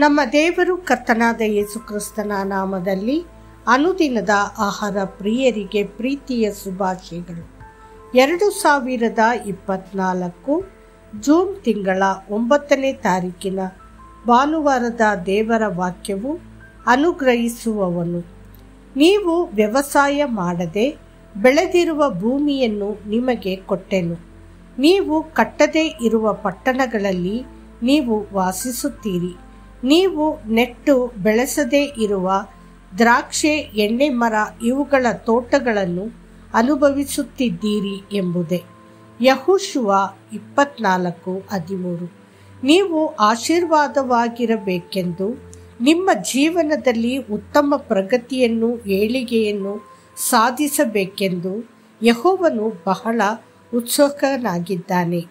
ನಮ್ಮ ದೇವರು ಕರ್ತನಾದ ಯೇಸು ಕ್ರಿಸ್ತನ ನಾಮದಲ್ಲಿ ಅನುದಿನದ ಆಹಾರ ಪ್ರಿಯರಿಗೆ ಪ್ರೀತಿಯ ಶುಭಾಶಯಗಳು. 2024 ಜೂನ್ ತಿಂಗಳ 9ನೇ ತಾರೀಕಿನ ಭಾನುವಾರದ ದೇವರ ವಾಕ್ಯವು, ಅನುಗ್ರಹಿಸುವವನು. ನೀವು ವ್ಯವಸಾಯ ಮಾಡದೆ ಬೆಳೆದಿರುವ ಭೂಮಿಯನ್ನು ನಿಮಗೆ ಕೊಟ್ಟೆನು. ನೀವು ಕಟ್ಟದೇ ಇರುವ ಪಟ್ಟಣಗಳಲ್ಲಿ ನೀವು ವಾಸಿಸುತ್ತೀರಿ. ನೀವು ನೆಟ್ಟು ಬೆಳೆಸದೇ ಇರುವ ದ್ರಾಕ್ಷೆ, ಎಣ್ಣೆ ಮರ ಇವುಗಳ ತೋಟಗಳನ್ನು ಅನುಭವಿಸುತ್ತಿದ್ದೀರಿ ಎಂಬುದೇ. ಯೆಹೋಶುವ 24:13. ನೀವು ಆಶೀರ್ವಾದವಾಗಿರಬೇಕೆಂದು, ನಿಮ್ಮ ಜೀವನದಲ್ಲಿ ಉತ್ತಮ ಪ್ರಗತಿಯನ್ನು, ಏಳಿಗೆಯನ್ನು ಸಾಧಿಸಬೇಕೆಂದು ಯೆಹೋವನು ಬಹಳ ಉತ್ಸುಕನಾಗಿದ್ದಾನೆ.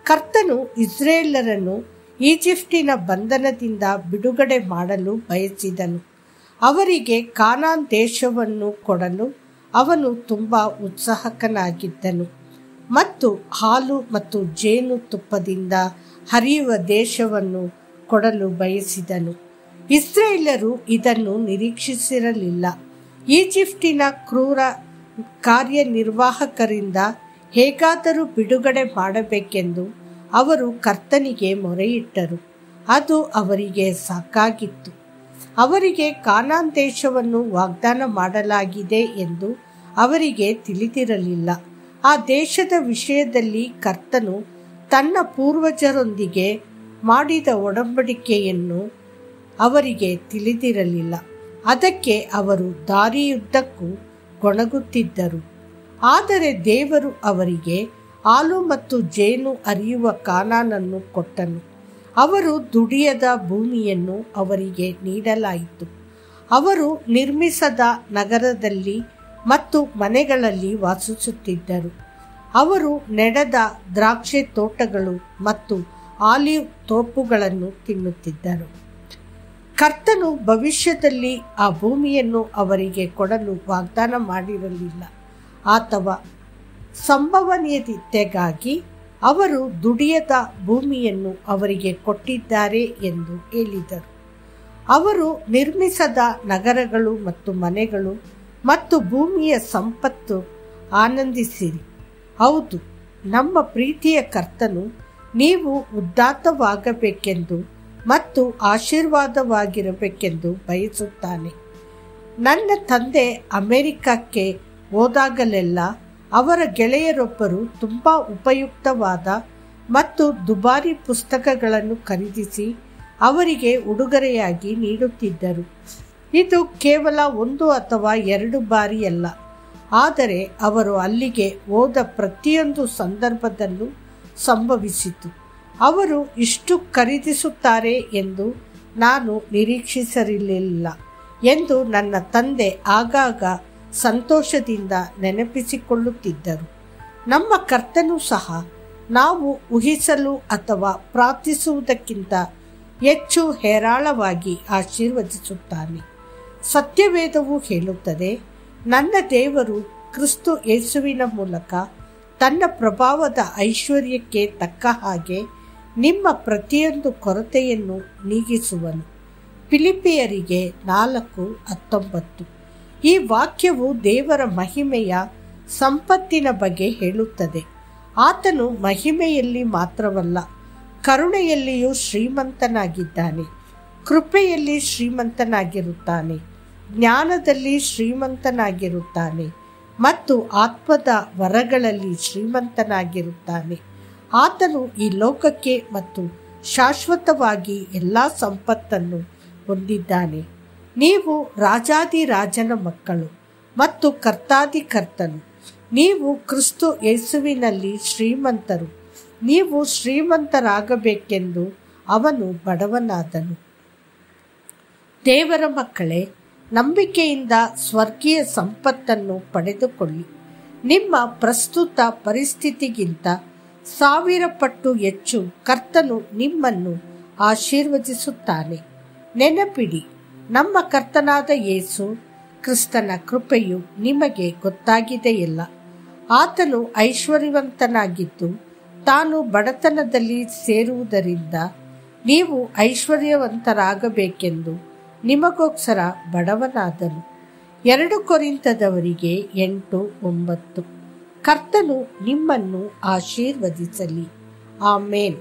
ಕರ್ತನು ಇಸ್ರಾಯೇಲರನ್ನು ಈಜಿಪ್ಟಿನ ಬಂಧನದಿಂದ ಬಿಡುಗಡೆ ಮಾಡಲು ಬಯಸಿದನು. ಅವರಿಗೆ ಕಾನಾನ್ ದೇಶವನ್ನು ಕೊಡಲು ಅವನು ತುಂಬ ಉತ್ಸುಕನಾಗಿದ್ದನು ಮತ್ತು ಹಾಲು ಮತ್ತು ಜೇನು ತುಪ್ಪದಿಂದ ಹರಿಯುವ ದೇಶವನ್ನು ಕೊಡಲು ಬಯಸಿದನು. ಇಸ್ರಾಯೇಲರು ಇದನ್ನು ನಿರೀಕ್ಷಿಸಿರಲಿಲ್ಲ. ಈಜಿಪ್ಟಿನ ಕ್ರೂರ ಕಾರ್ಯನಿರ್ವಾಹಕರಿಂದ ಹೇಗಾದರೂ ಬಿಡುಗಡೆ ಮಾಡಬೇಕೆಂದು ಅವರು ಕರ್ತನಿಗೆ ಮೊರೆಯಿಟ್ಟರು. ಅದು ಅವರಿಗೆ ಸಾಕಾಗಿತ್ತು. ಅವರಿಗೆ ಕಾನಾನ್ ದೇಶವನ್ನು ವಾಗ್ದಾನ ಮಾಡಲಾಗಿದೆ ಎಂದು ಅವರಿಗೆ ತಿಳಿದಿರಲಿಲ್ಲ. ಆ ದೇಶದ ವಿಷಯದಲ್ಲಿ ಕರ್ತನು ತನ್ನ ಪೂರ್ವಜರೊಂದಿಗೆ ಮಾಡಿದ ಒಡಂಬಡಿಕೆಯನ್ನು ಅವರಿಗೆ ತಿಳಿದಿರಲಿಲ್ಲ. ಅದಕ್ಕೆ ಅವರು ದಾರಿಯುದ್ದಕ್ಕೂ ಗೊಣಗುತ್ತಿದ್ದರು. ಆದರೆ ದೇವರು ಅವರಿಗೆ ಹಾಲು ಮತ್ತು ಜೇನು ಹರಿಯುವ ಕಾನಾನನ್ನು ಕೊಟ್ಟನು. ಅವರು ದುಡಿಯದ ಭೂಮಿಯನ್ನು ಅವರಿಗೆ ನೀಡಲಾಯಿತು. ಅವರು ನಿರ್ಮಿಸದ ನಗರದಲ್ಲಿ ಮತ್ತು ಮನೆಗಳಲ್ಲಿ ವಾಸಿಸುತ್ತಿದ್ದರು. ಅವರು ನೆಡದ ದ್ರಾಕ್ಷೆ ತೋಟಗಳು ಮತ್ತು ಆಲಿವ್ ತೋಪುಗಳನ್ನು ತಿನ್ನುತ್ತಿದ್ದರು. ಕರ್ತನು ಭವಿಷ್ಯದಲ್ಲಿ ಆ ಭೂಮಿಯನ್ನು ಅವರಿಗೆ ಕೊಡಲು ವಾಗ್ದಾನ ಮಾಡಿರಲಿಲ್ಲ, ಅಥವಾ ಸಂಭವನೀಯತೆಗಾಗಿ ಅವರು ದುಡಿಯದ ಭೂಮಿಯನ್ನು ಅವರಿಗೆ ಕೊಟ್ಟಿದ್ದಾರೆ ಎಂದು ಹೇಳಿದರು. ಅವರು ನಿರ್ಮಿಸದ ನಗರಗಳು ಮತ್ತು ಮನೆಗಳು ಮತ್ತು ಭೂಮಿಯ ಸಂಪತ್ತು ಆನಂದಿಸಿರಿ. ಹೌದು, ನಮ್ಮ ಪ್ರೀತಿಯ ಕರ್ತನು ನೀವು ಉದಾತ್ತವಾಗಬೇಕೆಂದು ಮತ್ತು ಆಶೀರ್ವಾದವಾಗಿರಬೇಕೆಂದು ಬಯಸುತ್ತಾನೆ. ನನ್ನ ತಂದೆ ಅಮೆರಿಕಕ್ಕೆ ಹೋದಾಗಲೆಲ್ಲ ಅವರ ಗೆಳೆಯರೊಬ್ಬರು ತುಂಬ ಉಪಯುಕ್ತವಾದ ಮತ್ತು ದುಬಾರಿ ಪುಸ್ತಕಗಳನ್ನು ಖರೀದಿಸಿ ಅವರಿಗೆ ಉಡುಗೊರೆಯಾಗಿ ನೀಡುತ್ತಿದ್ದರು. ಇದು ಕೇವಲ 1 ಅಥವಾ 2 ಬಾರಿಯಲ್ಲ, ಆದರೆ ಅವರು ಅಲ್ಲಿಗೆ ಹೋದ ಪ್ರತಿಯೊಂದು ಸಂದರ್ಭದಲ್ಲೂ ಸಂಭವಿಸಿತು. ಅವರು ಇಷ್ಟು ಖರೀದಿಸುತ್ತಾರೆ ಎಂದು ನಾನು ನಿರೀಕ್ಷಿಸಿರಲಿಲ್ಲ ಎಂದು ನನ್ನ ತಂದೆ ಆಗಾಗ ಸಂತೋಷದಿಂದ ನೆನಪಿಸಿಕೊಳ್ಳುತ್ತಿದ್ದರು. ನಮ್ಮ ಕರ್ತನು ಸಹ ನಾವು ಊಹಿಸಲು ಅಥವಾ ಪ್ರಾರ್ಥಿಸುವುದಕ್ಕಿಂತ ಹೆಚ್ಚು ಹೇರಳವಾಗಿ ಆಶೀರ್ವದಿಸುತ್ತಾನೆ. ಸತ್ಯವೇದವು ಹೇಳುತ್ತದೆ, ನನ್ನ ದೇವರು ಕ್ರಿಸ್ತ ಯೇಸುವಿನ ಮೂಲಕ ತನ್ನ ಪ್ರಭಾವದ ಐಶ್ವರ್ಯಕ್ಕೆ ತಕ್ಕ ಹಾಗೆ ನಿಮ್ಮ ಪ್ರತಿಯೊಂದು ಕೊರತೆಯನ್ನು ನೀಗಿಸುವನು. ಫಿಲಿಪ್ಪಿಯರಿಗೆ 4:19. ಈ ವಾಕ್ಯವು ದೇವರ ಮಹಿಮೆಯ ಸಂಪತ್ತಿನ ಬಗ್ಗೆ ಹೇಳುತ್ತದೆ. ಆತನು ಮಹಿಮೆಯಲ್ಲಿ ಮಾತ್ರವಲ್ಲ, ಕರುಣೆಯಲ್ಲಿಯೂ ಶ್ರೀಮಂತನಾಗಿದ್ದಾನೆ, ಕೃಪೆಯಲ್ಲಿ ಶ್ರೀಮಂತನಾಗಿರುತ್ತಾನೆ, ಜ್ಞಾನದಲ್ಲಿ ಶ್ರೀಮಂತನಾಗಿರುತ್ತಾನೆ ಮತ್ತು ಆತ್ಮದ ವರಗಳಲ್ಲಿ ಶ್ರೀಮಂತನಾಗಿರುತ್ತಾನೆ. ಆತನು ಈ ಲೋಕಕ್ಕೆ ಮತ್ತು ಶಾಶ್ವತವಾಗಿ ಎಲ್ಲ ಸಂಪತ್ತನ್ನು ಹೊಂದಿದ್ದಾನೆ. ನೀವು ರಾಜಾದಿರಾಜನ ಮಕ್ಕಳು ಮತ್ತು ಕರ್ತಾದಿಕರ್ತನು. ನೀವು ಕ್ರಿಸ್ತ ಯೇಸುವಿನಲ್ಲಿ ಶ್ರೀಮಂತರು. ನೀವು ಶ್ರೀಮಂತರಾಗಬೇಕೆಂದು ಅವನು ಬಡವನಾದನು. ದೇವರ ಮಕ್ಕಳೇ, ನಂಬಿಕೆಯಿಂದ ಸ್ವರ್ಗೀಯ ಸಂಪತ್ತನ್ನು ಪಡೆದುಕೊಳ್ಳಿ. ನಿಮ್ಮ ಪ್ರಸ್ತುತ ಪರಿಸ್ಥಿತಿಗಿಂತ 1000 ಪಟ್ಟು ಹೆಚ್ಚು ಕರ್ತನು ನಿಮ್ಮನ್ನು ಆಶೀರ್ವದಿಸುತ್ತಾನೆ. ನೆನಪಿಡಿ, ನಮ್ಮ ಕರ್ತನಾದ ಯೇಸು ಕ್ರಿಸ್ತನ ಕೃಪೆಯು ನಿಮಗೆ ಗೊತ್ತಾಗಿದೆಯಲ್ಲ. ಆತನು ಐಶ್ವರ್ಯವಂತನಾಗಿದ್ದು ತಾನು ಬಡತನದಲ್ಲಿ ಸೇರುವುದರಿಂದ ನೀವು ಐಶ್ವರ್ಯವಂತರಾಗಬೇಕೆಂದು ನಿಮಗೋಸ್ಕರ ಬಡವನಾದನು. 2 ಕೊರಿಂಥದವರಿಗೆ 8:9. ಕರ್ತನು ನಿಮ್ಮನ್ನು ಆಶೀರ್ವದಿಸಲಿ. ಆಮೇನ್.